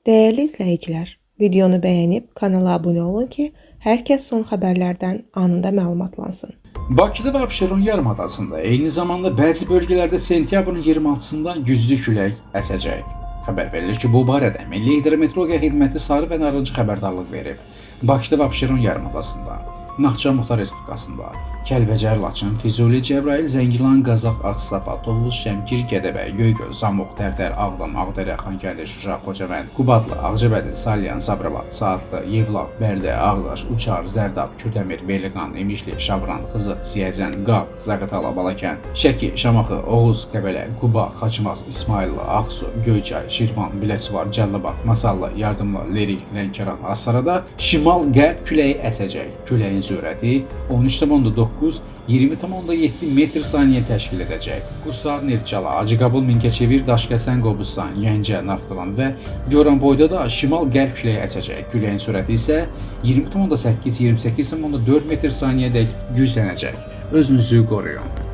Değerli izləyicilər, videonu bəyənib kanala abunə olun ki, hər kəs son xəbərlərdən anında məlumatlansın. Bakıda və Abşeron yarımadasında eyni zamanda bəzi bölgələrdə sentyabrın 26-sından güclü külək əsəcək. Xəbər verilir ki, bu barədə Milli Hidrometeorologiya Xidməti sarı və narıncı xəbərdarlıq verib. Bakıda və Abşeron yarımadasında, Naxçıvan Muxtar Respublikasında, Kəlbəcər, Laçın, Füzuli, Cəbrayıl, Zəngilan, Qazax, Ağstafa, Tovuz, Şəmkir, Gədəbəy, Göygöl, Zamoq, Tərdər, Ağdam, Ağdərə, Xankəndi, Şuşa, Xocavənd, Qubadlı, Ağcabədi, Salyan, Sabirabad, Saatlı, Yevlax, Bərdə, Ağdaş, Uçar, Zərdab, Kürdəmir, Beyləqan, İmişli, Şabran, Xızı, Siyəcən, Qaf, Zaqatala, Balakənd, Şəki, Şamaxı, Oğuz, Qəbələ, Quba, Xaçmaz, İsmayıllı, Ağsu, Göyçay, Şirvan, Biləsuvar, Cəlilabad, Masallı, Yardımlı, Lerik, Lənkəran, Astarada şimal-qərb küləyi əsəcək. Küləyin sürəti 13,9-20,7 metr/saniyə təşkil edəcək. Qusar, Neftçala, Hacıqabul, Mingəçevir, Daşkəsən, Qobustan, Gəncə, Naftalan və Goranboyda da şimal-qərb küləyi əsəcək. Küləyin sürəti isə 20,8-28,4 metr/saniyədək güclənəcək. Özünüzü qoruyun.